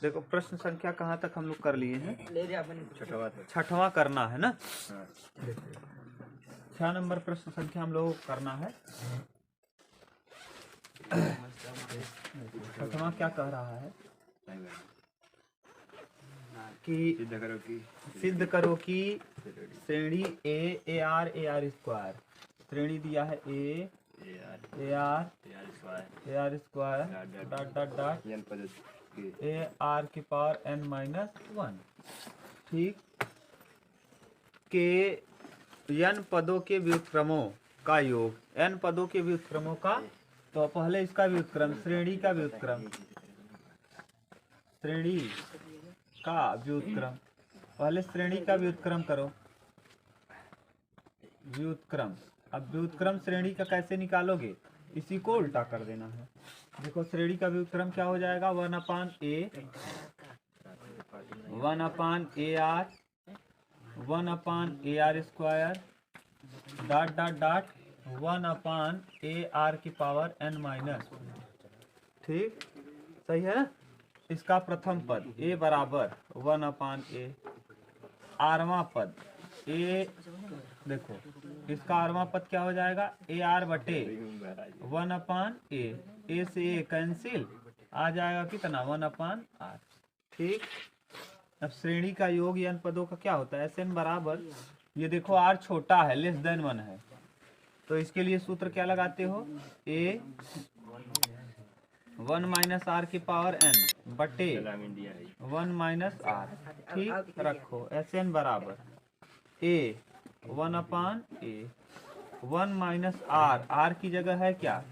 देखो प्रश्न संख्या कहाँ तक हम लोग कर लिए हैं? छठवां करना है ना। 6 नंबर प्रश्न संख्या हम लोग करना है। छठवां क्या कह रहा है कि सिद्ध करो कि श्रेणी ए आर स्क्वायर, श्रेणी दिया है A R square dot dot dot A R की पावर n -1, ठीक, के n पदों के व्युत्क्रमों का योग, n पदों के व्युत्क्रमों का। तो पहले इसका व्युत्क्रम, श्रेणी का व्युत्क्रम, श्रेणी का व्युत्क्रम, पहले श्रेणी का व्युत्क्रम करो, व्युत्क्रम। अब व्युत्क्रम श्रेणी का कैसे निकालोगे? इसी को उल्टा कर देना है। देखो श्रेणी का व्युत्क्रम क्या हो जाएगा, 1/a r square dot dot dot 1/a की पावर n-, ठीक, सही है ना। इसका प्रथम पद a बराबर 1/a, आरवां पद a, देखो इसका आरवां पद क्या हो जाएगा, ए आर बटे 1/a, a से a कैंसिल, आ जाएगा कितना 1/r, ठीक। अब श्रेणी का योग n पदों का क्या होता है, Sn बराबर, ये देखो r छोटा है, लेस देन 1 है, तो इसके लिए सूत्र क्या लगाते हो, a 1 - r की पावर n बटे 1 - r, ठीक, रखो। Sn बराबर a 1/a 1 - r की जगह है क्या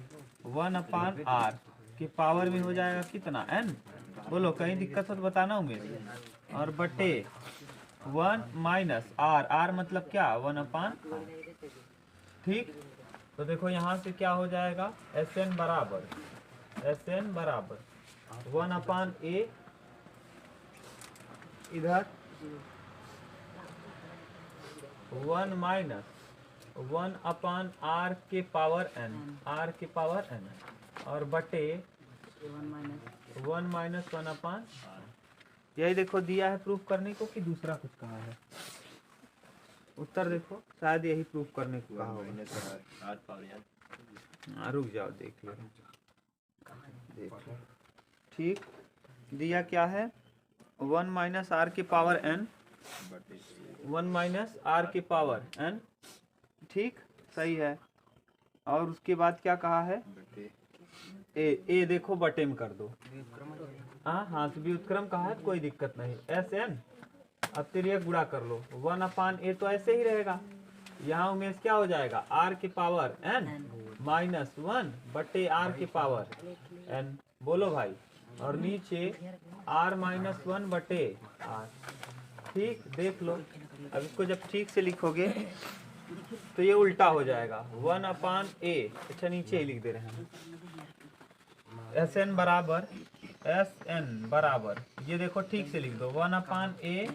1/r की पावर में हो जाएगा कितना n, बोलो कहीं दिक्कत हो तो बताना उमेश, और बटे 1 - r मतलब क्या 1/r, ठीक। तो देखो यहाँ से क्या हो जाएगा, Sn बराबर 1/a, इधर 1 के पावर n, और बटे 1 - 1/r। यही देखो दिया है प्रूफ करने को कि दूसरा कुछ कहा है, उत्तर देखो शायद यही प्रूफ करने को कहा होगा। रुक जाओ देख लो, ठीक, दिया क्या है 1 - r की पावर n, 1 - r की पावर n, ठीक, सही है। और उसके बाद क्या कहा है, ए देखो बटे में कर दो, हाँ तो व्युत्क्रम कहा है, कोई दिक्कत नहीं। Sn अब तिर्यक गुणा कर लो, 1/a तो ऐसे ही रहेगा, यहाँ उमेश क्या हो जाएगा, r की पावर n -1 बटे r की पावर n, बोलो भाई, और नीचे r -1 बटे r, ठीक, देख लो। अब इसको जब ठीक से लिखोगे तो ये उल्टा हो जाएगा 1/a, अच्छा नीचे ही लिख दे रहे हैं, Sn बराबर ये देखो ठीक से लिख दो 1/a,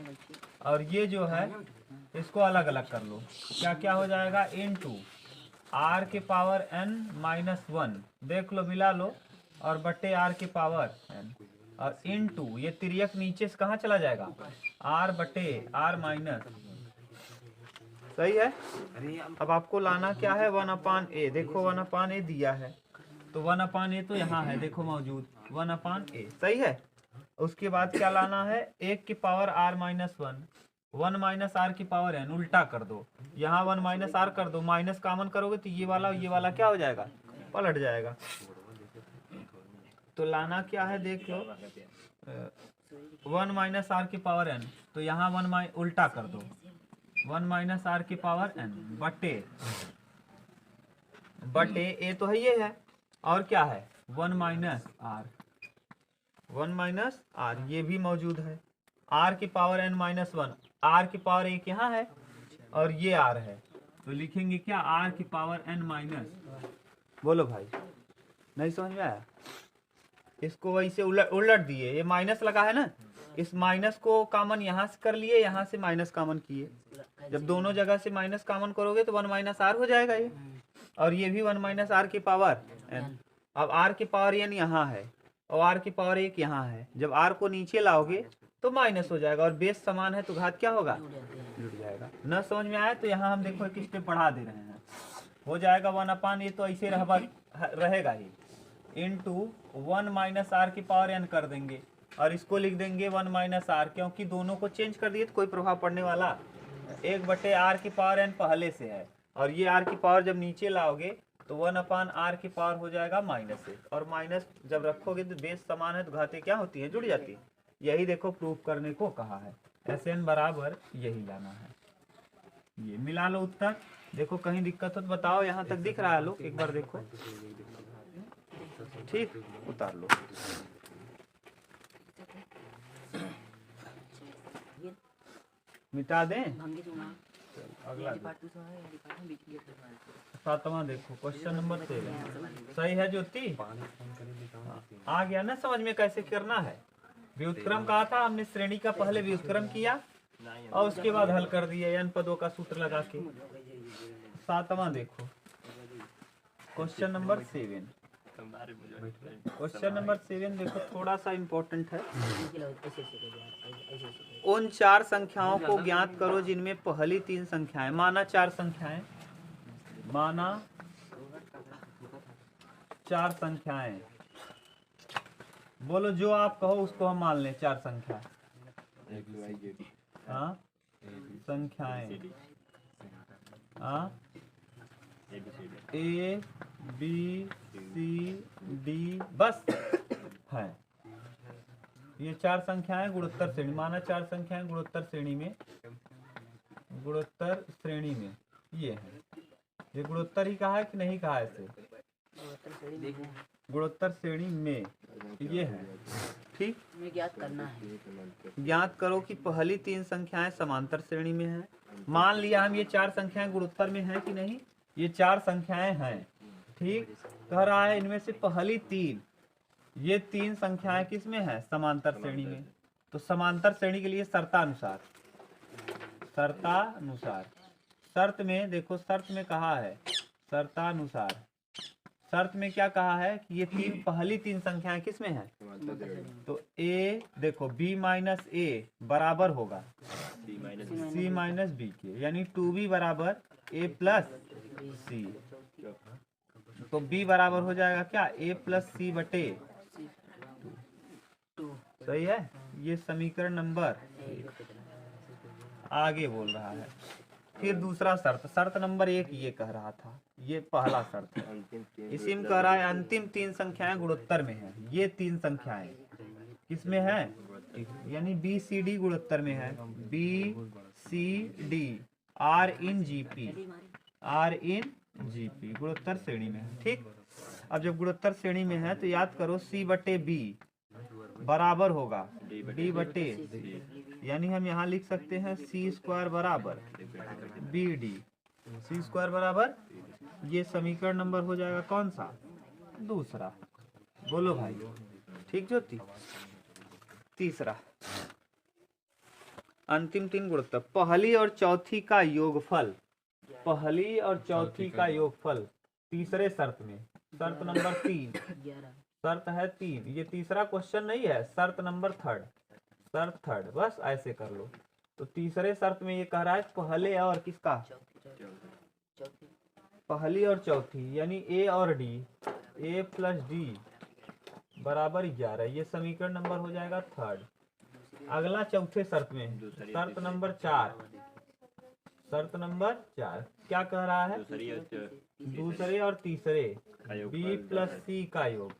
और ये जो है इसको अलग अलग कर लो, क्या क्या हो जाएगा, इनटू r की पावर n -1, देख लो मिला लो, और बटे r की पावर n, और इनटू ये तिर्यक नीचे से कहाँ चला जाएगा, r बटे r माइनस, सही है। अब आपको लाना क्या है 1/a, देखो 1/a दिया है, तो 1/a तो यहाँ है देखो मौजूद 1/a, सही है। उसके बाद क्या लाना है, 1 की पावर r -1, 1 - r की पावर n, उल्टा कर दो, यहाँ 1 - r कर दो, माइनस कॉमन करोगे तो ये वाला क्या हो जाएगा, पलट जाएगा। तो लाना क्या है देख लो, 1 - r की पावर n, तो यहाँ 1 उल्टा कर दो, 1 - r की पावर n बटे a तो है ये है, और क्या है 1 - r, ये भी मौजूद है, r की पावर n -1, r की पावर 1 यहाँ है, और ये r है, तो लिखेंगे क्या r की पावर n-, बोलो भाई, नहीं समझ में आया, इसको वैसे उलट दिए, ये माइनस लगा है ना, इस माइनस को कॉमन यहाँ से कर लिए, यहाँ से माइनस कॉमन किए, जब दोनों जगह से माइनस कॉमन करोगे तो 1 - r हो जाएगा ये, और ये भी 1 - r की पावर n। अब r की पावर n यहाँ है, और आर की पावर 1 यहाँ है। जब आर को नीचे लाओगे तो माइनस हो जाएगा, और बेस समान है तो घात क्या होगा, जुड़ जाएगा। न समझ में आया तो यहाँ हम देखो एक स्टेप बढ़ा दे रहे हैं, हो जाएगा 1/, ये तो ऐसे रहेगा ही, इंटू 1 माइनस आर की पावर n कर देंगे, और इसको लिख देंगे 1 माइनस आर, क्योंकि दोनों को चेंज कर दिए तो कोई प्रभाव पड़ने वाला 1/r की पावर n पहले से है, और ये r की पावर जब नीचे लाओगे तो 1/r की पावर हो जाएगा -1, और माइनस जब रखोगे तो बेस समान है तो घातें क्या होती है, जुड़ जाती है। यही देखो प्रूफ करने को कहा है, Sn बराबर यही लाना है। ये मिला लो उत्तर। देखो कहीं दिक्कत हो तो बताओ, यहाँ तक दिख रहा है लोग, एक बार देखो, ठीक, उतार लो। मिटा दें, अगला 7वां देखो, क्वेश्चन नंबर 7 सही है ज्योति, आ गया ना समझ में कैसे करना है। व्युत्क्रम कहा था हमने, श्रेणी का पहले व्युत्क्रम किया और उसके बाद हल कर दिया n पदों का सूत्र लगा के। 7वां देखो, क्वेश्चन नंबर 7। क्वेश्चन नंबर 7 देखो, थोड़ा सा इम्पोर्टेंट है। उन 4 संख्याओं को ज्ञात करो जिनमें पहली 3 संख्याएं, माना 4 संख्याएं, माना 4 संख्याएं, बोलो जो आप कहो उसको हम मान लें 4 संख्या। हाँ, संख्याएं A B C D बस है। ये 4 संख्याएं गुणोत्तर श्रेणी, माना 4 संख्याएं गुणोत्तर श्रेणी में, गुणोत्तर श्रेणी में ये है। ये गुणोत्तर ही कहा है कि नहीं कहा है इसे, गुणोत्तर श्रेणी में ये है, ठीक। ज्ञात करना है, ज्ञात करो कि पहली 3 संख्याएं समांतर श्रेणी में हैं। मान लिया हम ये 4 संख्याएं गुणोत्तर में हैं कि नहीं, ये 4 संख्याएं हैं, ठीक। कह रहा है इनमें से पहली 3, ये 3 संख्याएं किस में है, समांतर श्रेणी में। तो समांतर श्रेणी के लिए शर्तानुसार, शर्त में देखो, शर्त में कहा है शर्तानुसार, शर्त में क्या कहा है कि ये पहली 3 संख्याएं किस में है, तो a देखो b माइनस a बराबर होगा c माइनस b के, यानी 2b बराबर a प्लस c। तो b बराबर हो जाएगा क्या, a प्लस c बटे 2। सही है, ये समीकरण नंबर आगे बोल रहा है। फिर दूसरा शर्त नंबर 1 ये कह रहा था, ये पहला शर्त है। इसी में कह रहा है अंतिम 3 संख्याएं गुणोत्तर में है। ये 3 संख्याएं किसमें है, यानी बी सी डी गुणोत्तर में है, B C D are in G P, are in G P गुणोत्तर श्रेणी में है, ठीक। अब जब गुणोत्तर श्रेणी में है तो याद करो सी बटे बी बराबर होगा डी बटे सी, यानी हम यहाँ लिख सकते हैं सी स्क्वायर बराबर बी डी, सी स्क्वायर बराबर, ये समीकरण नंबर हो जाएगा कौन सा, दूसरा। बोलो भाई, ठीक ज्योति। तीसरा, अंतिम 3 गुणोत्तर, पहली और चौथी का योगफल, पहली और चौथी का योगफल तीसरे शर्त में, शर्त नंबर 3, शर्त है 3, ये तीसरा क्वेश्चन नहीं है, शर्त नंबर 3, शर्त 3, बस ऐसे कर लो। तो तीसरे शर्त में ये कह रहा है पहले और किसका, पहली और चौथी, यानी ए और डी, ए प्लस डी बराबर 11, ये समीकरण नंबर हो जाएगा 3। अगला चौथे शर्त में, शर्त नंबर 4, शर्त नंबर 4 क्या कह रहा है, दूसरे और तीसरे बी प्लस सी का योग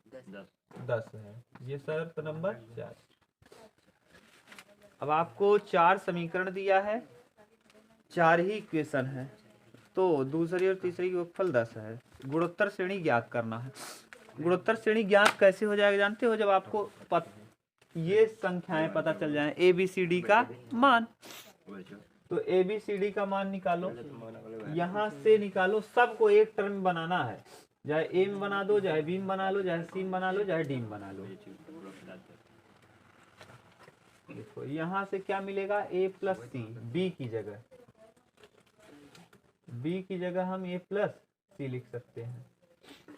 10 है, ये शर्त नंबर 4। अब आपको 4 समीकरण दिया है, 4 ही इक्वेशन है, तो दूसरी और तीसरी योगफल 10 है। गुणोत्तर श्रेणी ज्ञात करना है। गुणोत्तर श्रेणी ज्ञात कैसे हो जाएगा जानते हो, जब आपको ये संख्याएं पता चल जाए ए बी सी डी का मान, तो ए बी सी डी का मान निकालो, यहाँ से निकालो, सबको एक टर्म में बनाना है, चाहे ए में बना दो, चाहे बी में बना लो, चाहे सी में बना लो, चाहे डी में बना लो। देखो यहाँ से क्या मिलेगा, ए प्लस सी, बी की जगह, बी की जगह हम ए प्लस सी लिख सकते हैं,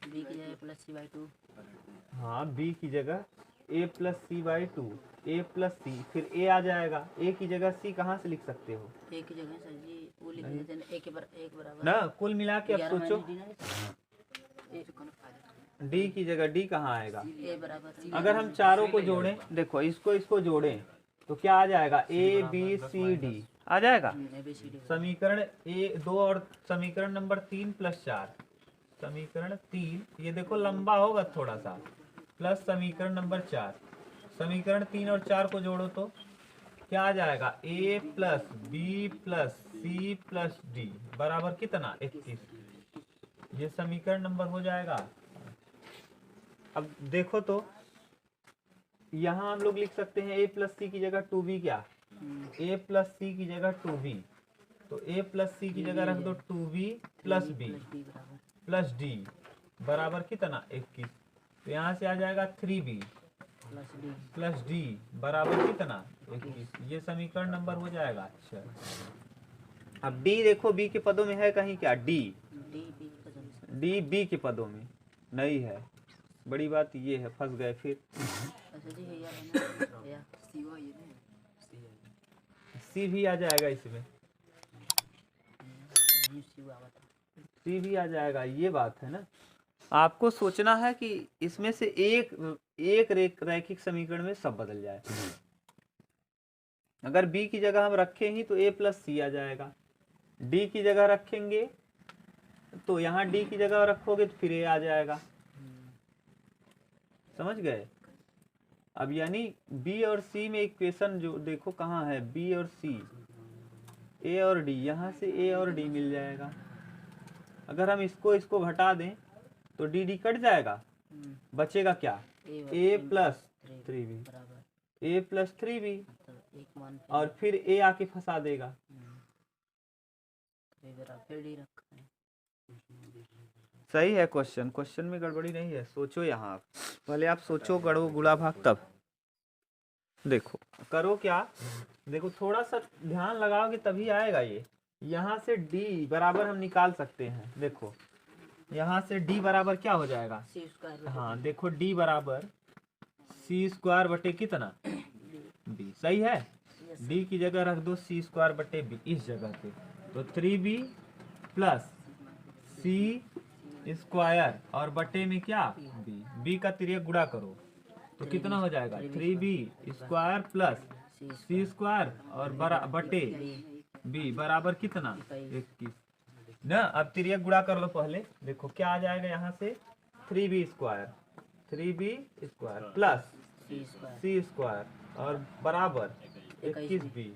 बी की जगह प्लस सी बाई टू। हाँ बी की जगह A plus C by two, A plus C, फिर ए आ जाएगा। ए की जगह सी कहाँ से लिख सकते हो? ए की जगह सर जी वो लिख देते हैं एक बराबर ना कुल मिला के अब 11 सोचो, माइनस डी ना, डी की जगह डी कहाँ आएगा? ए बराबर सी। अगर हम चारों को जोड़ें, देखो इसको जोड़ें तो क्या आ जाएगा? ए बी सी डी आ जाएगा। ए बी सी डी समीकरण ए दो और समीकरण नंबर 3 प्लस 4, समीकरण 3 ये देखो लंबा होगा थोड़ा सा, प्लस समीकरण नंबर 4, समीकरण 3 और 4 को जोड़ो तो क्या आ जाएगा? A plus B plus C plus D बराबर कितना? 21। ये समीकरण नंबर हो जाएगा। अब देखो तो यहाँ हम लोग लिख सकते हैं ए प्लस सी की जगह 2b, क्या ए प्लस सी की जगह 2b, तो ए प्लस सी की जगह रख दो 2b प्लस बी डी बराबर प्लस डी बराबर कितना? 21। तो यहाँ से आ जाएगा 3b प्लस डी बराबर कितना? 21। ये समीकरण नंबर हो जाएगा। अच्छा अब डी देखो बी के पदों में है कहीं क्या? डी डी बी का जगह डी बी के पदों में नहीं है। बड़ी बात ये है, फंस गए फिर। अच्छा जी है यार या सी वो ये नहीं सी भी आ जाएगा इसमें, सी वो आता सी भी आ जाएगा। ये बात है ना, आपको सोचना है कि इसमें से एक रैखिक समीकरण में सब बदल जाए। अगर बी की जगह हम रखें ही तो ए प्लस सी आ जाएगा, डी की जगह रखेंगे तो यहाँ डी की जगह रखोगे तो फिर ए आ जाएगा। समझ गए? अब यानी बी और सी में इक्वेशन जो देखो कहाँ है, बी और सी, ए और डी, यहाँ से ए और डी मिल जाएगा। अगर हम इसको घटा दें तो डी डी कट जाएगा, बचेगा क्या? ए प्लस 3b, बराबर ए प्लस 3b, एक मान और फिर ए आके फंसा देगा। बराबर डी रखा है। सही है क्वेश्चन में गड़बड़ी नहीं है। सोचो यहाँ पहले आप सोचो, गढ़ो गुड़ा भाग, तब देखो करो क्या। देखो थोड़ा सा ध्यान लगाओगे तभी आएगा ये। यहाँ से d बराबर हम निकाल सकते हैं। देखो यहाँ से d बराबर क्या हो जाएगा? सी स्क्वायर हाँ देखो d बराबर सी स्क्वायर बटे कितना? b। सही है, d की जगह रख दो सी स्क्वायर बटे b इस जगह पे, तो 3b प्लस सी स्क्वायर और बटे में क्या? b का तिर्यक गुणा करो तो कितना हो जाएगा? 3b स्क्वायर प्लस सी स्क्वायर और बटे b बराबर कितना? 21 ना। अब तिर्यक गुणा कर लो पहले, देखो क्या आ जाएगा यहाँ से? 3b स्क्वायर प्लस सी स्क्वायर और बराबर 21b।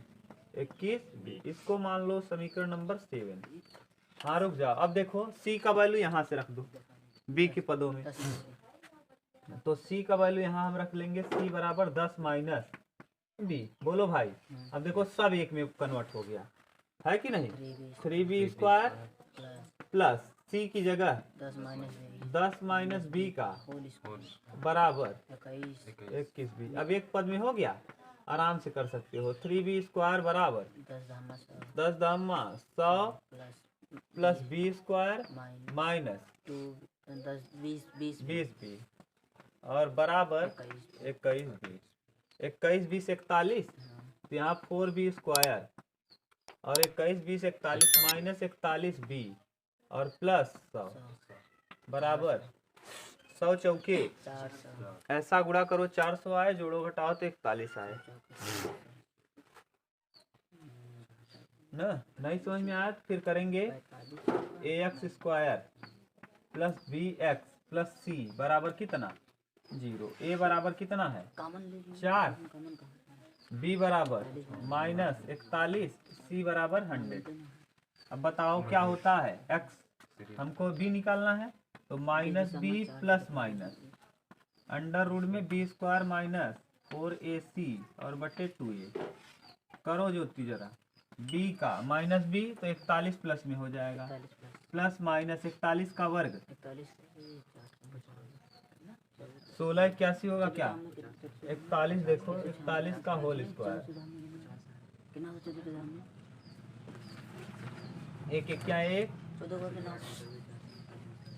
इसको मान लो समीकरण नंबर 7। हाँ रुक जाओ, अब देखो c का वैल्यू यहाँ से रख दो b के पदों में, तो c का वैल्यू यहाँ हम रख लेंगे c बराबर 10 माइनस b। बोलो भाई, अब देखो सब एक में कन्वर्ट हो गया है कि नहीं? 3b स्क्वायर प्लस c की जगह 10 माइनस b का बराबर 21b। अब एक पद में हो गया, आराम से कर सकते हो। 3b स्क्वायर बराबर 10 दामा 100 plus b square minus 20b और बराबर 21b। 21 20 41, तो यहाँ 4b स्क्वायर और 21 20 41 माइनस 41b और प्लस 100 बराबर 100 चौके ऐसा गुणा करो 400 आए, जोड़ो घटाओ तो 41 आए ना। नहीं समझ में आया तो फिर करेंगे ax square plus bx plus c बराबर कितना? 0। a बराबर कितना है? 4, b बराबर माइनस 41, c बराबर 100। अब बताओ क्या होता है? x हमको b निकालना है, तो minus b plus minus under root में b स्क्वायर माइनस 4ac और बटे 2a। करो ज्योति जरा, b का माइनस b तो 41 प्लस में हो जाएगा, प्लस माइनस 41 का वर्ग 16 81 होगा क्या? 41 देखो 41 का होल स्क्वायर, एक एक क्या? एक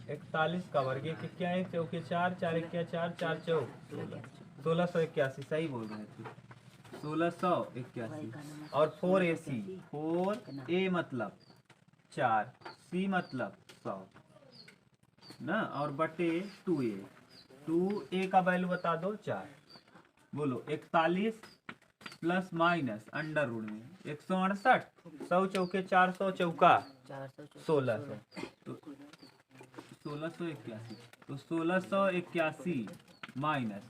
41 का वर्ग, एक क्या, एक चौके 4, 4 क्या 4, 4 चौक 1681, सही बोल रहे थे 1681। और 4AC, 4A मतलब 4, C मतलब 100 ना, और बटे 2A, 2A का वैल्यू बता दो 4। बोलो 41 प्लस माइनस अंडर रूट में 168, 100 चौके 400 चौका 1600, तो 1681, तो 1681 माइनस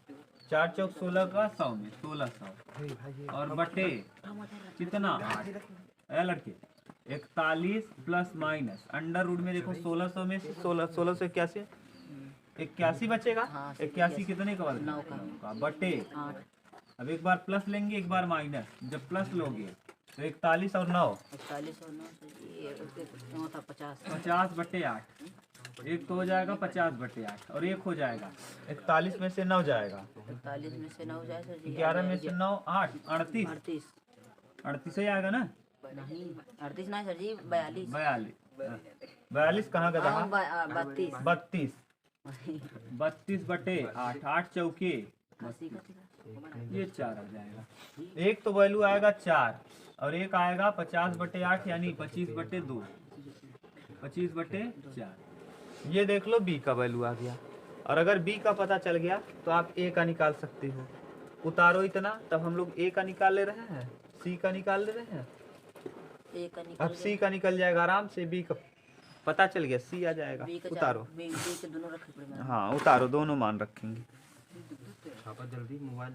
4 चौक 16 का 100 में 1600 और बटे कितना 8। लड़के 41 प्लस माइनस अंडर रूट में देखो 1600 में 1681 81 बचेगा। हाँ, 81 कितने का वर्ग, 9 का बटे। अब एक बार प्लस लेंगे एक बार माइनस, जब प्लस लोगे तो 41 और 9 41 और 9 था 50 50 बटे 8, एक तो हो जाएगा 50 बटे 8 और एक हो जाएगा 41 में से 9 जाएगा, 41 में से 9 जाए सर जी, 11 में से 9 8 38, 38 ही आएगा ना, नहीं 38 नहीं सर जी 42 42 कहाँ का था, 32 32 32 बटे 8, 8 चौके ये 4 आ जाएगा। एक तो वैल्यू आएगा 4 और एक आएगा 50 बटे 8 यानी 25 बटे 2, 25 बटे 4। ये देख लो बी का वैल्यू आ गया। और अगर बी का पता चल गया तो आप ए का निकाल सकते हो। उतारो इतना, तब हम लोग ए का निकाल ले रहे हैं, सी का निकाल ले रहे हैं। अब सी का निकल जाएगा आराम से, बी का पता चल गया, सी आ जाएगा। उतारो, दोनों रखे पड़े। हाँ उतारो, दोनों मान रखेंगे। जल्दी मोबाइल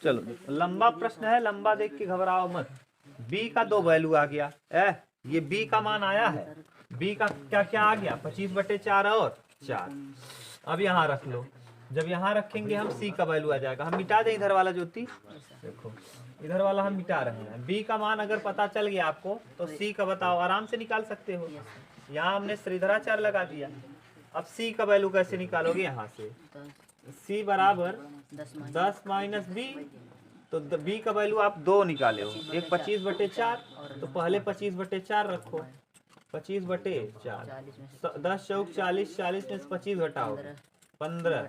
चलो लंबा प्रश्न है, लंबा देख के घबराओ मत। बी का 2 वैल्यू आ गया, ये बी का मान आया है। बी का क्या क्या आ गया, 25 बटे 4 और 4। अब यहाँ रख लो, जब यहाँ रखेंगे हम सी का वैल्यू आ जाएगा। हम मिटा दें इधर वाला ज्योति, देखो इधर वाला हम मिटा रहे हैं। बी का मान अगर पता चल गया आपको तो सी का बताओ, आराम से निकाल सकते हो। यहाँ हमने श्रीधराचार्य लगा दिया। अब सी का वैल्यू कैसे निकालोगे, यहाँ से सी बराबर 10 माइनस बी, तो बी का वैल्यू आप 2 निकाले हो। एक 25 बटे 4, तो पहले 25 बटे 4 रखो, 25 बटे 4, 10 चौक 40, 40 में से 25 घटाओ 15,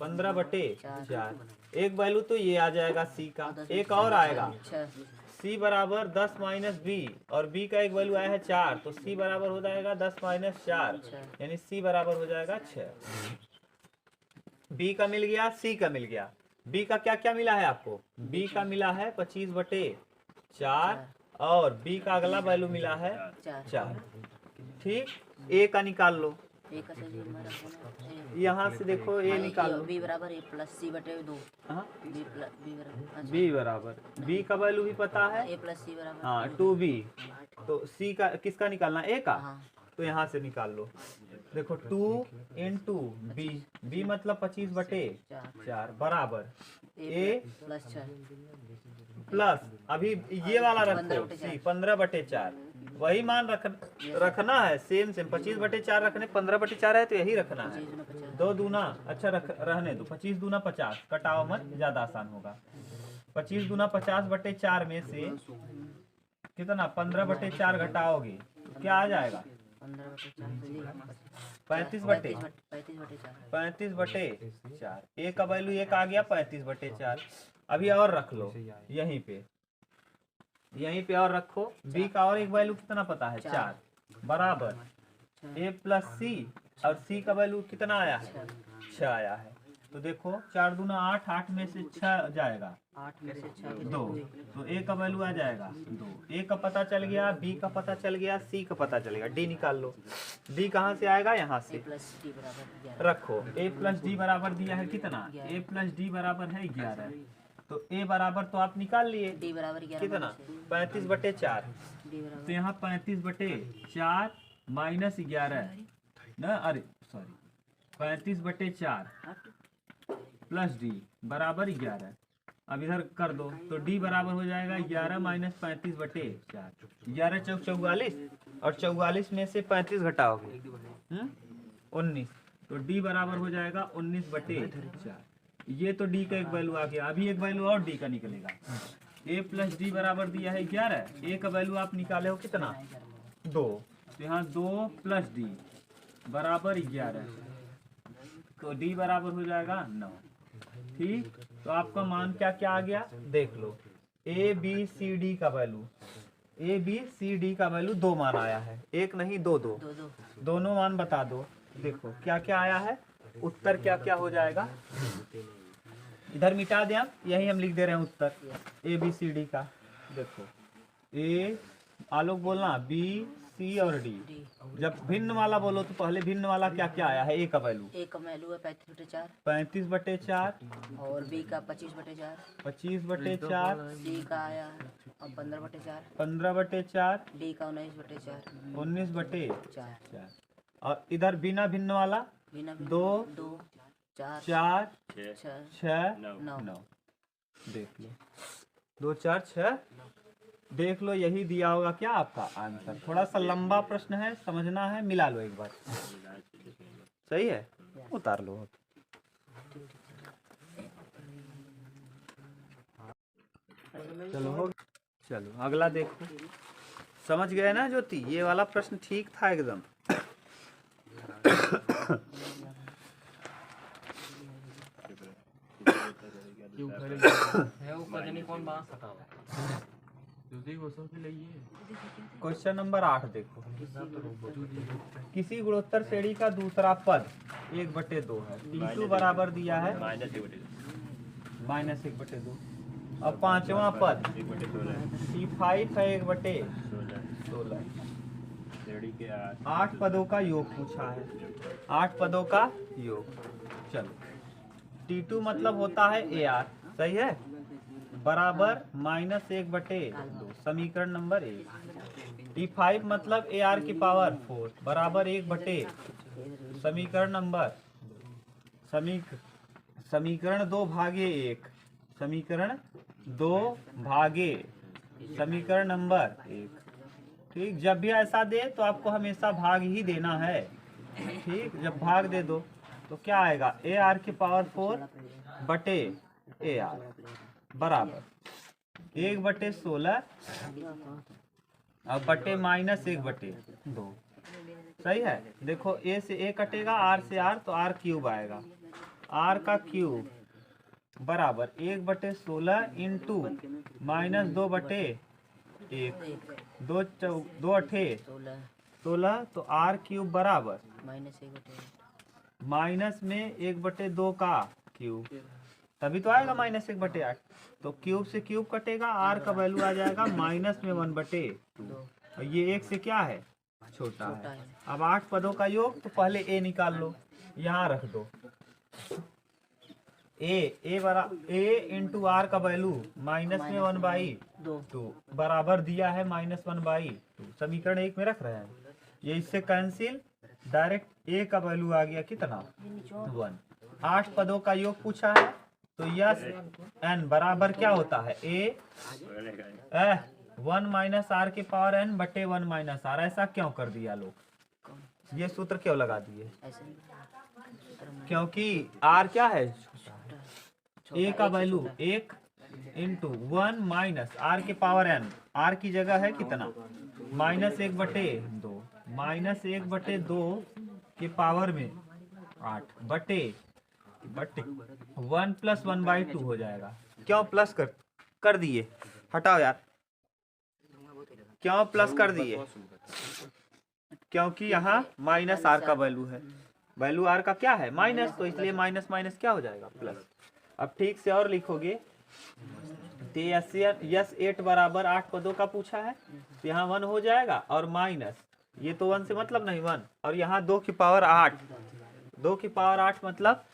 15 बटे 4। एक वैल्यू तो ये आ जाएगा सी का, एक और आएगा सी बराबर 10 माइनस बी, और बी का एक वैल्यू आया है 4, तो सी बराबर हो जाएगा 10 माइनस 4, यानी सी बराबर हो जाएगा 6। बी का मिल गया, सी का मिल गया। बी का क्या क्या मिला है आपको, बी का मिला है 25 बटे 4 और बी का अगला वैल्यू मिला है 4। ठीक, ए का निकाल लो। यहाँ से देखो ए निकाल लो, बी बराबर ए प्लस सी बटे 2। बी बराबर, बी का वैल्यू भी पता है, ए प्लस सी बराबर हाँ 2b। तो सी का किसका निकालना, ए का, हाँ। तो यहाँ से निकाल लो। देखो 2 इंटू बी, बी मतलब 25 बटे 4 बराबर ए प्लस 6 प्लस अभी ये वाला रखो सी 15 बटे 4, वही मान रखना है, सेम 25 बटे 4 रखने, 15 बटे 4 है तो यही रखना है। 2 दूना अच्छा रहने दो, 25 दूना 50, कटाओ मत, ज्यादा आसान होगा। 25 दूना 50 बटे 4 में से कितना 15 बटे 4 घटाओगे तो क्या आ जाएगा, 35 बटे 4। ए का वैल्यू 1 आ गया 35 बटे 4। अभी और रख लो यहीं पे और रखो। बी का और एक वैल्यू कितना पता है, 4 बराबर ए प्लस सी, और सी का वैल्यू कितना आया है, 6 आया है। तो देखो 4 दूना 8, 8 में से 6 जाएगा 8 में से 6 2, तो ए का वैल्यू आ जाएगा 2। ए का पता चल गया, बी का पता चल गया, सी का पता चलेगा। डी निकाल लो, डी कहाँ से आएगा, यहाँ से रखो। ए प्लस डी बराबर दिया है कितना, ए प्लस डी बराबर है 11, तो ए बराबर तो आप निकाल लिए, डी बराबर 11 कितना 35 बटे 4, तो यहाँ 35 बटे 4 माइनस 11 ना, अरे सॉरी 35 बटे 4 प्लस डी बराबर 11। अब इधर कर दो तो डी बराबर हो जाएगा 11 माइनस 35 बटे 4, 11 चौक 44, और 44 में से 35 घटाओगे 19, तो डी बराबर हो जाएगा 19 बटे 4। ये तो डी का एक वैल्यू आ गया। अभी एक वैल्यू और डी का निकलेगा। ए प्लस डी बराबर दिया है 11, ए का वैल्यू आप निकाले हो कितना 2, तो यहाँ 2 प्लस डी बराबर 11, तो डी बराबर हो जाएगा 9। ठीक, तो आपका मान क्या क्या आ गया देख लो। ए बी सी डी का value, A B C D का वैल्यू 2 मान आया है, एक नहीं दो, दोनों मान बता दो। देखो क्या क्या आया है, उत्तर क्या क्या हो जाएगा। इधर मिटा दें, आप यही हम लिख दे रहे हैं उत्तर ए बी सी डी का। देखो ए आलोक बोलना, बी सी और डी। जब भिन्न वाला बोलो तो पहले भिन्न वाला क्या क्या आया है। ए का वैल्यू, ए का वैल्यू है 35/4, 35/4, और बी का 25/4, 25/4, सी का आया और 15/4, 15/4, डी का 19/4, 19/4। और इधर बिना भिन्न वाला बिना 2, 2, 4, 4, 6, 6, 9। देख लो 2, 4, 6। देख लो यही दिया होगा क्या आपका आंसर। थोड़ा सा लंबा प्रश्न है, समझना है, मिला लो एक बार। सही है, उतार लो। चलो हो, चलो अगला देखो। समझ गए ना ज्योति, ये वाला प्रश्न ठीक था एकदम। है वो कजनी कौन बांस हटाओ जल्दी वो सब ले लिए। क्वेश्चन नंबर 8 देखो। किसी गुणोत्तर श्रेणी का दूसरा पद 1/2 है। T2 बराबर दिया है -1/2, और पांचवा पद T5 है 1/16। 8 पदों का योग पूछा है, 8 पदों का योग। चलो T2 मतलब होता है AR, सही है, बराबर -1/2, समीकरण नंबर 1। T5 मतलब AR की पावर 4 बराबर 1/, समीकरण नंबर समीकरण 2/1, समीकरण 2/, समीकरण नंबर 1। ठीक, जब भी ऐसा दे तो आपको हमेशा भाग ही देना है। ठीक, जब भाग दे दो तो क्या आएगा, AR की पावर 4/AR बराबर 1/16 और बटे -1/2। सही है। देखो A से A कटेगा, R से R, तो R क्यूब आएगा। R का क्यूब बराबर 1/16 इंटू -2/1, 2 अठे 16, तो R क्यूब बराबर माइनस में 1/2 का क्यूब, तभी तो आएगा -1/8। तो क्यूब से क्यूब कटेगा, R का वैल्यू आ जाएगा -1/2, और ये 1 से क्या है, छोटा है। अब 8 पदों का योग, तो पहले A निकाल लो, यहाँ रख दो। A इंटू R का वैल्यू -1/2 बराबर दिया है -1/2, समीकरण 1 में रख रहे हैं। ये इससे कैंसिल, डायरेक्ट A का वैल्यू आ गया कितना, 1। 8 पदों का योग पूछा है, तो यस n बराबर क्या होता है, A 1 - R की पावर n बटे 1 - R। ऐसा क्यों कर दिया लोग, ये सूत्र क्यों लगा दिए, क्योंकि R क्या है, A का वैल्यू 1 इंटू 1 - R की पावर n, R की जगह है कितना, -1/2, -1/2 के पावर में 8 बटे 1 + 1/2 हो जाएगा। क्यों प्लस कर दिए, हटाओ यार, क्यों प्लस कर दिए, क्योंकि यहाँ -R का वैल्यू है, वैल्यू R का क्या है, माइनस, तो इसलिए माइनस क्या हो जाएगा, प्लस। अब ठीक से और लिखोगे तो यस 8 बराबर 8 पदों का पूछा है, तो यहाँ 1 हो जाएगा, और माइनस, ये तो 1 से मतलब नहीं 1, और यहाँ 2 की पावर 8, 2 की पावर 8 मतलब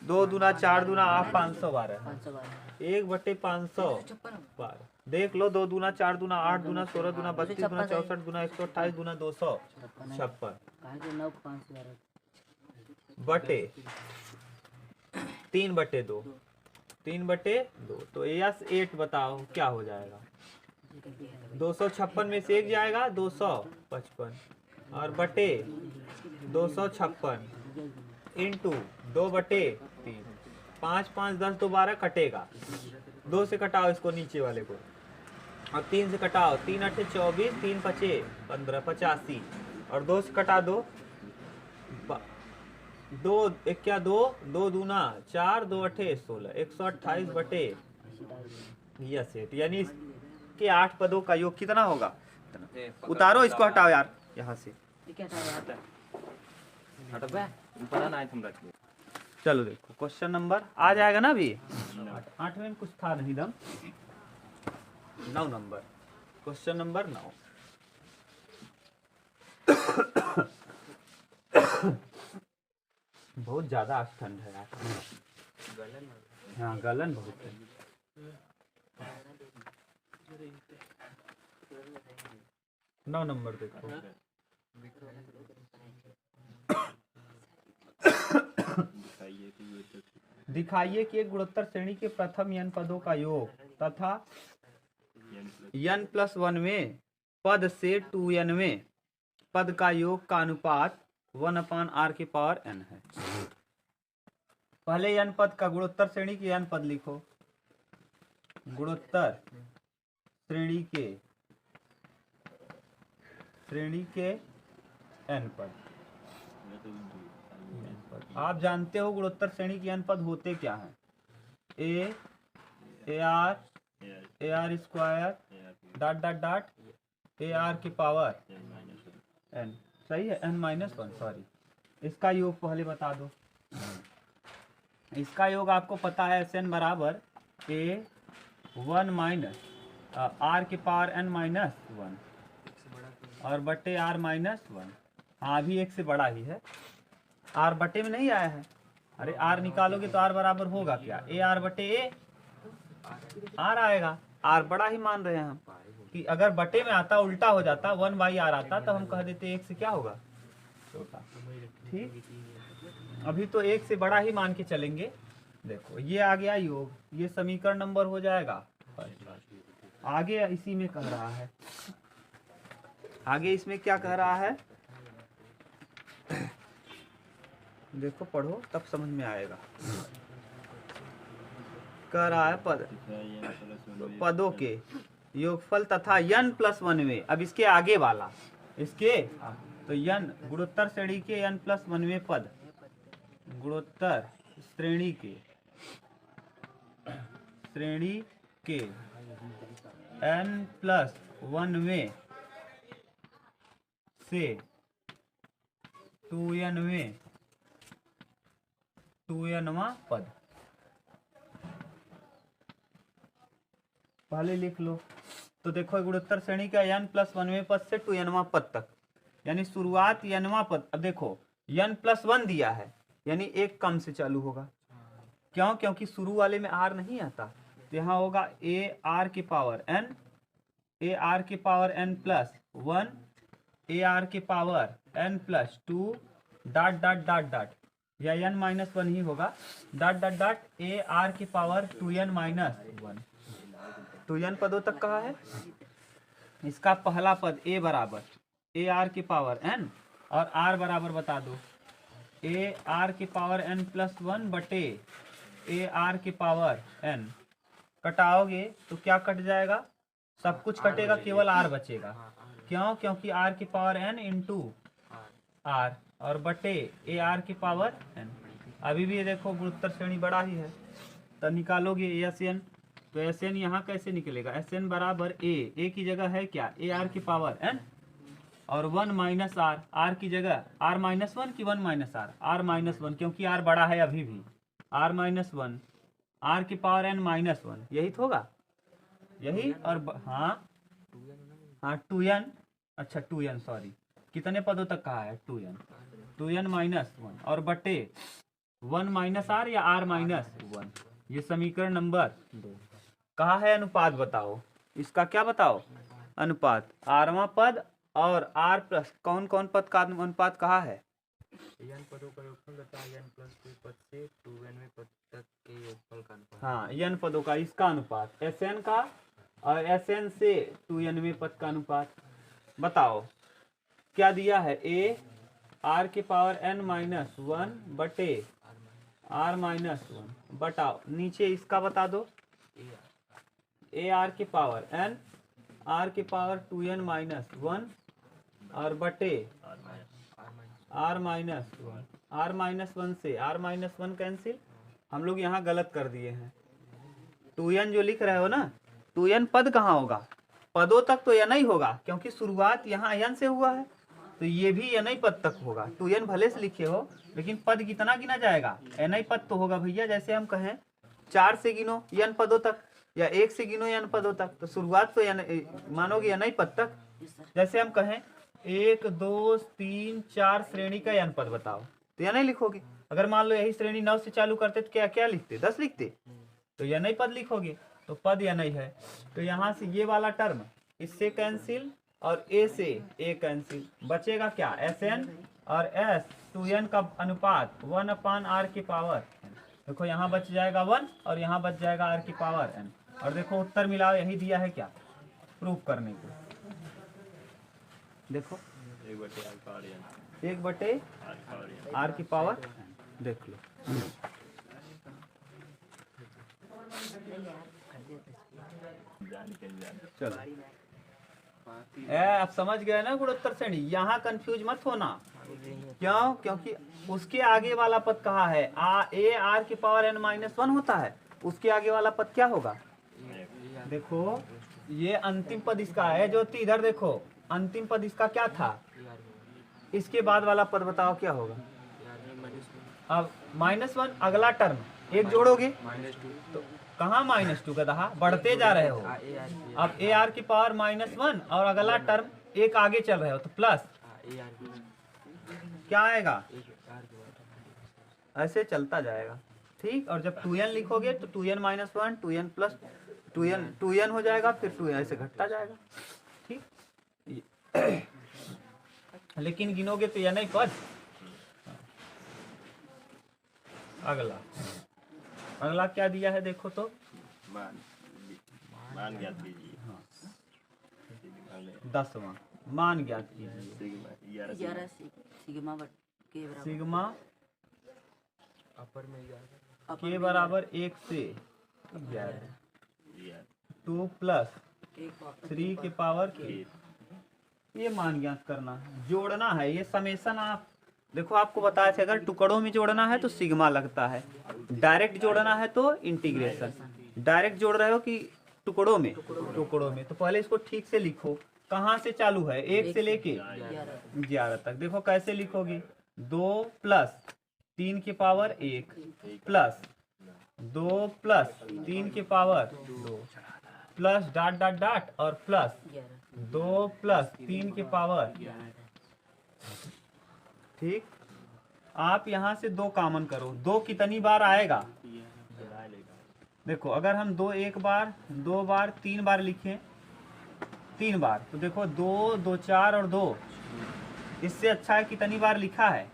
2 दूना 4 दूना 8, 512, 1/500। देख लो, 2 दूना 4 दूना 8 दूना 16 दूना 32 दूना 64 दूना 128 दूना 256 बटे 3/2, 3/2, तो यस 8 बताओ क्या हो जाएगा, 256 में से 1 जाएगा, 255, और बटे 256 इंटू 2/3, 5 5 10 12 कटेगा, 2 से कटाओ इसको नीचे वाले को, और 3 से कटाओ, 3 8 24, 3 5 15 85, और 2 से कटा दो दो एक क्या दो, दो दूना 4, 2 अठे 16, 128 बटे यह सेट, यानी इसके 8 पदों का योग कितना होगा? उतारो इसको, हटाओ यार यहाँ से। ठीक है यार। हट बे पता नहीं तुम रख चलो देखो क्वेश्चन नंबर आ जाएगा ना अभी, 8वें में कुछ था नहीं दम। 9 नंबर, क्वेश्चन नंबर 9। बहुत ज्यादा आज ठंड है यार, हाँ गलन बहुत है। 9 नंबर देखो, दिखाइए कि एक गुणोत्तर श्रेणी के प्रथम n पदों का योग तथा n+1 में पद से 2n में पद का योग का अनुपात 1/r⁴n है। पहले n पद का गुणोत्तर श्रेणी के n पद लिखो, गुणोत्तर श्रेणी के n पद। आप जानते हो गुणोत्तर श्रेणी के n पद होते क्या हैं? a ar square dot dot dot ar की पावर n, सही है, n-1 सॉरी। इसका योग पहले बता दो। इसका योग आपको पता है Sn बराबर a1 माइनस r की पावर n-1 और बटे r-1। हाँ अभी एक से बड़ा ही है, r बटे में नहीं आया है। अरे r निकालोगे तो r बराबर होगा क्या? a r बटे a r आएगा। r बड़ा ही मान रहे हैं हम कि अगर बटे में आता उल्टा हो जाता 1/r आता तो हम कह देते एक से क्या होगा? छोटा। ठीक, अभी तो एक से बड़ा ही मान के चलेंगे। देखो ये आ गया योग, ये समीकरण नंबर हो जाएगा। आगे इसी में कह रहा है, आगे इसमें क्या कह रहा है देखो पढ़ो तब समझ में आएगा। कह रहा है पदों के योगफल तथा n+1 में, अब इसके आगे वाला इसके तो n गुणोत्तर श्रेणी के n+1 में पद, गुणोत्तर श्रेणी के n+1 में से 2n में 2nवां पद पहले लिख लो। तो देखो गुणोत्तर श्रेणी का n+1 में पद से 2nवां पद तक, यानी शुरुआत nवां पद। अब देखो n+1 दिया है यानी एक कम से चालू होगा, क्यों? क्योंकि शुरू वाले में r नहीं आता, तो यहाँ होगा ar की पावर n, ar की पावर n+1, ar की power n+2 dot dot dot dot, या n-1 ही होगा, डॉट डॉट डॉट ar की पावर 2n-1। 2n पदों तक कहा है। इसका पहला पद a बराबर ar की पावर n और r बराबर बता दो ar की पावर n+1 बटे ar की पावर n। कटाओगे तो क्या कट जाएगा? सब कुछ कटेगा, केवल r बचेगा। क्यों? क्योंकि r की पावर n इंटू r और बटे ar की पावर n। अभी भी देखो गुणोत्तर श्रेणी बड़ा ही है, तो निकालोगे Sn, तो Sn यहाँ कैसे निकलेगा? Sn बराबर a की जगह है क्या? ar की पावर n और 1 माइनस r, r की जगह r-1 की 1 माइनस r, r-1 क्योंकि r बड़ा है अभी भी, r-1 r की पावर n-1, यही तो होगा, यही। और हाँ 2n, अच्छा 2n सॉरी, कितने पदों तक कहा है? 2n-1 और बटे 1 माइनस r या r-1, ये समीकरण नंबर 2। कहा है अनुपात बताओ, इसका क्या बताओ? अनुपात, rवां पद और r प्लस कौन कौन पद का अनुपात कहा है? n पदों का योगफल तथा n+2 पद से 2n में पद तक के योगफल का अनुपात। हाँ n पदों का इसका अनुपात, Sn का और Sn से 2n में पद का अनुपात। बताओ क्या दिया है? a r की पावर n-1 बटे r-1 बटाओ नीचे इसका बता दो ar की पावर n r की पावर 2n-1 और बटे r-1 से r-1 कैंसिल। हम लोग यहाँ गलत कर दिए हैं। 2n जो लिख रहे हो ना, 2n पद कहाँ होगा? पदों तक तो n ही होगा, क्योंकि शुरुआत यहाँ n से हुआ है, तो ये भी n ही पद तक होगा। 2n भले से लिखे हो, लेकिन पद कितना गिना जाएगा? n ही पद तो होगा भैया। जैसे हम कहें 4 से गिनो n पदों तक, या 1 से गिनो n पदों तक, तो शुरुआत तो n मानोगे n ही पद तक। जैसे हम कहें 1 2 3 4 श्रेणी का n पद बताओ, तो n ही लिखोगे। अगर मान लो यही श्रेणी 9 से चालू करते तो क्या क्या लिखते? 10 लिखते, तो n ही पद लिखोगे, तो पद n ही है। तो यहाँ से ये वाला टर्म इससे कैंसिल और a से a कैंसिल, बचेगा क्या? Sn और s 2n का अनुपात 1/r की पावर। देखो यहाँ बच जाएगा 1 और यहाँ बच जाएगा r की पावर n। और देखो उत्तर मिलाओ, यही दिया है क्या प्रूफ करने को। देखो 1/r की पावर n, देख लो। चलो आप समझ गए ना गुणोत्तर श्रेणी। यहाँ कंफ्यूज मत होना। क्यों? क्योंकि उसके आगे वाला पद कहाँ है? a r की पावर n-1 होता है, उसके आगे वाला पद क्या होगा? देखो ये अंतिम पद इसका है, जो इधर देखो अंतिम पद इसका क्या था? इसके बाद वाला पद बताओ क्या होगा? अब -1 अगला टर्म एक जोड़ोगे तो कहाँ -2 का दहा बढ़ते जा रहे हो। अब ए आर की पावर -1 और अगला टर्म एक आगे चल रहे हो, तो प्लस क्या आएगा? ऐसे चलता जाएगा, ठीक। और जब 2n लिखोगे तो 2n-1 2n प्लस 2n हो जाएगा, फिर 2n ऐसे घटता जाएगा, ठीक। लेकिन गिनोगे तो n ही पद। अगला क्या दिया है देखो तो, मान ज्ञात कीजिए। हाँ 10वां मान ज्ञात कीजिए। 11 सिग्मा के बराबर सिग्मा अपर में के बराबर 1 से 11 2 प्लस 3 के पावर के। ये मान ज्ञात करना है, जोड़ना है। ये समेशन आप देखो, आपको बताया था अगर टुकड़ों में जोड़ना है तो सिग्मा लगता है, डायरेक्ट जोड़ना है तो इंटीग्रेशन। डायरेक्ट जोड़ रहे हो कि टुकड़ों में? टुकड़ों में। तो पहले इसको ठीक से लिखो, कहाँ से चालू है? 1 से लेके 11 तक। देखो कैसे लिखोगे? 2 प्लस 3 के पावर 1 प्लस 2 प्लस 3 के power 2 plus dot dot dot और प्लस 2 प्लस 3 के पावर, ठीक। आप यहाँ से 2 कॉमन करो, 2 कितनी बार आएगा? देखो अगर हम 2 एक बार 2 बार 3 बार लिखें, 3 बार, तो देखो 2 2 4 और 2, इससे अच्छा है कितनी बार लिखा है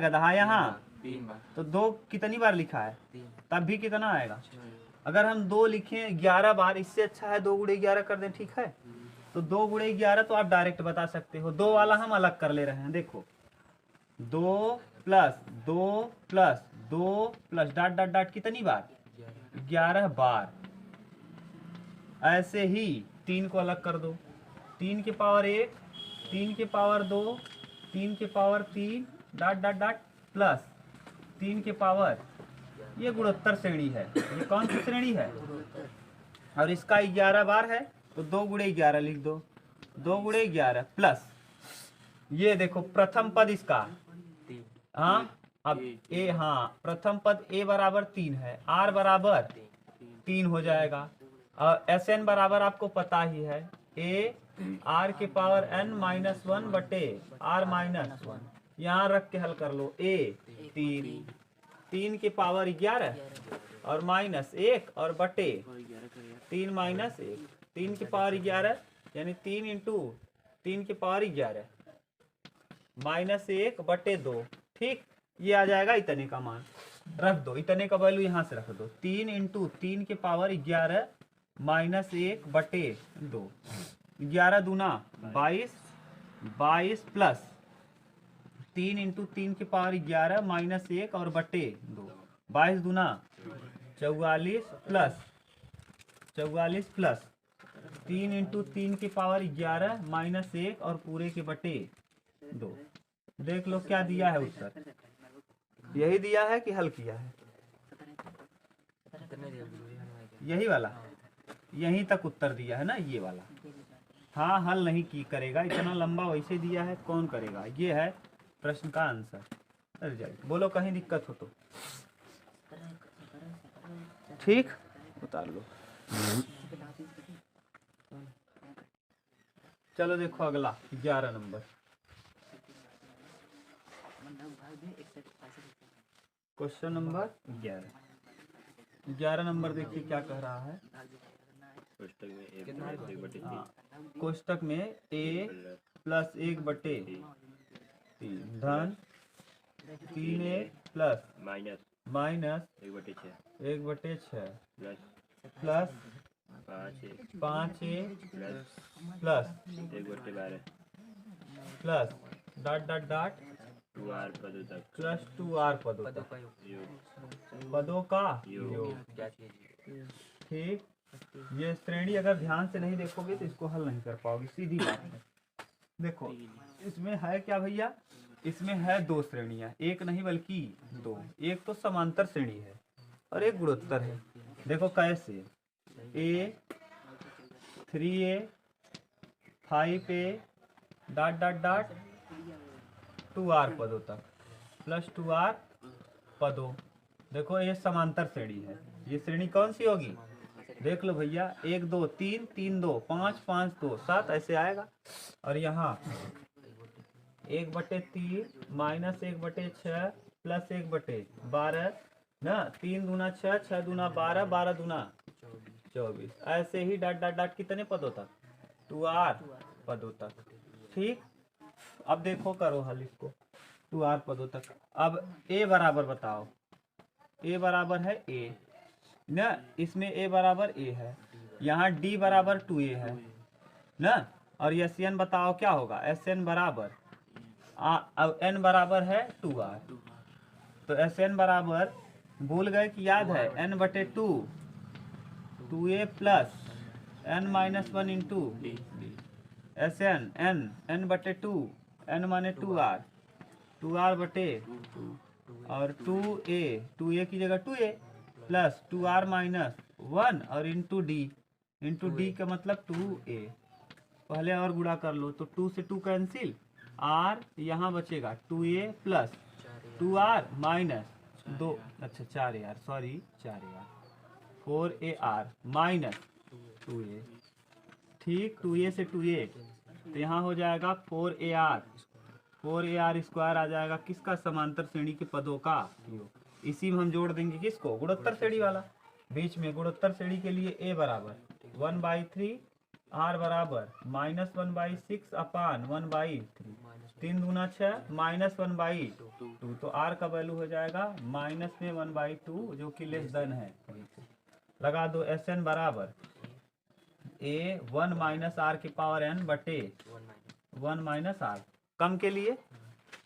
गधा यहाँ? 3 बार। तो 2 कितनी बार लिखा है? तब भी कितना आएगा? अगर हम 2 लिखें 11 बार, इससे अच्छा है 2 गुणे 11 कर दें, ठीक है। तो 2 गुणे 11 तो आप डायरेक्ट बता सकते हो, 2 वाला हम अलग कर ले रहे हैं। देखो 2 plus 2 plus 2 plus dot dot dot कितनी बार? 11 बार। ऐसे ही 3 को अलग कर दो, 3 के पावर 1 3 के पावर 2 3 के power 3 dot dot dot plus 3 के पावर। ये गुणोत्तर श्रेणी है। ये कौन सी श्रेणी है? और इसका 11 बार है, तो 2 गुणे 11 लिख दो, 2 गुणे 11 प्लस ये देखो प्रथम पद इसका, हाँ अब ए, हाँ प्रथम पद a बराबर 3 है, r बराबर 3 हो जाएगा। और Sn बराबर आपको पता ही है, a r के पावर n-1 बटे r-1। यहाँ रख के हल कर लो। a 3 के पावर 11 और -1 और बटे 3 -1, 3 के पावर 11 यानी 3 इंटू 3 के पावर 11 -1 बटे 2, ठीक। ये आ जाएगा इतने का मान, रख दो इतने का वैल्यू यहाँ से रख दो। 3 इंटू 3 के पावर 11 -1 बटे 2, 11 दूना 22, 22 प्लस 3 इंटू 3 के पावर 11 -1 और बटे 2, 22 दूना 44 प्लस 3 इंटू 3 के पावर 11 -1 और पूरे के बटे 2, देख लो क्या दिया है उत्तर, यही दिया है कि हल किया है? कितने दिया गुरुजी हलवाई के? यही वाला, यहीं तक उत्तर दिया है ना, ये वाला। हाँ, हल नहीं की करेगा, इतना लंबा वैसे दिया है, कौन करेगा? ये है प्रश्न का आंसर। अरे जाइए, बोलो कहीं दिक्कत हो तो। ठीक, उतार लो। चलो देखो अगला 11 नंबर क्वेश्चन नंबर 11 नंबर देखिए क्या कह रहा है। हाँ, कोष्टक में a प्लस 1/3 धन 3a plus minus 1/6 plus 5a plus plus dot dot dot plus 2r पदों पदों तक, का योग। पदों का योग। क्या कीजिए? ठीक, ये श्रेणी अगर ध्यान से नहीं देखोगे तो इसको हल नहीं कर पाओगे, सीधी बात है। देखो इसमें है क्या भैया, इसमें है दो श्रेणियां, एक नहीं बल्कि दो। एक तो समांतर श्रेणी है और एक गुणोत्तर है। देखो कैसे, a 3a 5a dot dot dot 2r पदों तक प्लस 2r पदों। देखो ये समांतर श्रेणी है, ये श्रेणी कौन सी होगी? देख लो भैया, 1 2 3 3 2 5 5 2 7 ऐसे आएगा। और यहाँ 1/3 माइनस 1/6 प्लस 1/12 ना, 3 दूना 6 6 दूना 12 12 दूना 24, ऐसे ही डॉट डॉट डॉट कितने पदों तक? 2r पदों तक। ठीक, अब देखो करो हल इसको 2r पदों तक। अब a बराबर बताओ, a बराबर है a ना, इसमें a बराबर a है, यहाँ d बराबर 2a है ना, और Sn बताओ क्या होगा? Sn बराबर अब n बराबर है 2r, तो Sn बराबर भूल गए कि याद है n/2 2a plus n-1 into Sn n/2 n माने 2r बटे और 2a की जगह 2a प्लस 2r माइनस 1 और इंटू डी का मतलब 2a। पहले और गुणा कर लो तो 2 से 2 कैंसिल, r यहाँ बचेगा 2a प्लस 2r माइनस 2, अच्छा 4ar, sorry 4ar 4ar minus 2a। ठीक, 2a से 2a तो यहाँ हो जाएगा 4ar स्क्वायर आ जाएगा किसका? समांतर श्रेणी के पदों का योग। इसी में हम जोड़ देंगे किसको? गुणोत्तर श्रेणी वाला। बीच में गुणोत्तर श्रेणी के लिए a बराबर 1/3, r बराबर -1/6 अपान 1/3, 3 दूना 6 माइनस 1/2, तो r का वैल्यू हो जाएगा माइनस में 1/2 जो कि लेस देन है। लगा दो Sn बराबर a 1 माइनस r की पावर n बटे 1 माइनस r, कम के लिए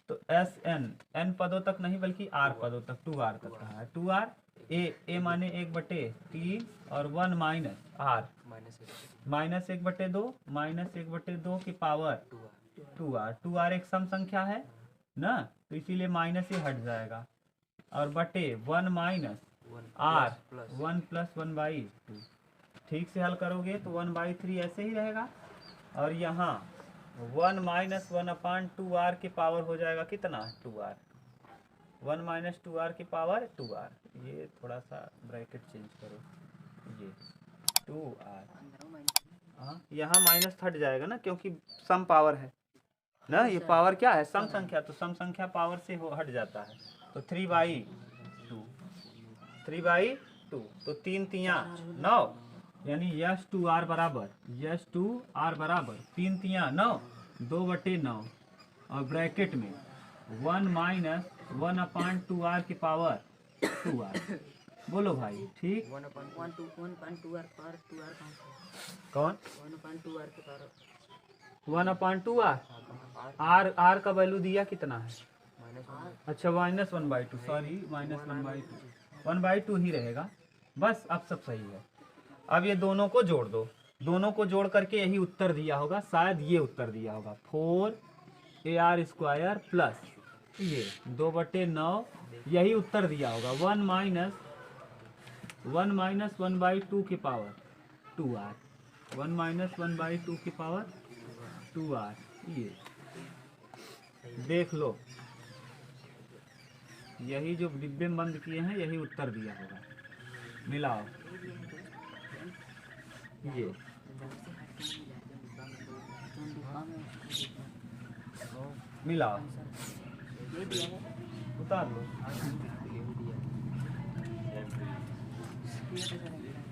तो Sn n पदों तक नहीं बल्कि r पदों तक 2r तक कहा है। 2r a माने 1/3 और 1 माइनस r माइनस 1/2 माइनस 1/2 की पावर 2r एक सम संख्या है ना, तो इसीलिए माइनस ही हट जाएगा और बटे 1 माइनस r 1 प्लस 1/2। ठीक से हल करोगे तो 1/3 ऐसे ही रहेगा और यहाँ 1 माइनस 1/2r की पावर हो जाएगा कितना? 2r। 1 माइनस 2r की पावर 2r, ये थोड़ा सा ब्रैकेट चेंज करो, ये 2r, हाँ यहाँ माइनस हट जाएगा ना क्योंकि सम पावर है ना, ये पावर क्या है? सम संख्या, तो सम संख्या पावर से हट जाता है, तो 3/2 तो 3 तिया 9, यानी यस 2r बराबर 3 तिया 9 2/9 और ब्रैकेट में 1 माइनस 1/2r की पावर 2r। बोलो भाई ठीक? 1/2r पर 2r कौन? 1/2r के पर 1/2r r का वैल्यू दिया कितना है? अच्छा -1/2, सॉरी -1/2, 1/2 ही रहेगा बस। अब सब सही है। अब ये दोनों को जोड़ दो, दोनों को जोड़ करके यही उत्तर दिया होगा, शायद ये उत्तर दिया होगा 4 AR स्क्वायर प्लस ये 2/9, यही उत्तर दिया होगा। 1 - 1/2 की पावर 2r, 1 - 1/2 की पावर 2r। ये देख लो, यही जो डिब्बे में बंद किए हैं यही उत्तर दिया होगा। मिलाओ ये, मिलाओ, ये दिया है उतार लो। ये तो सर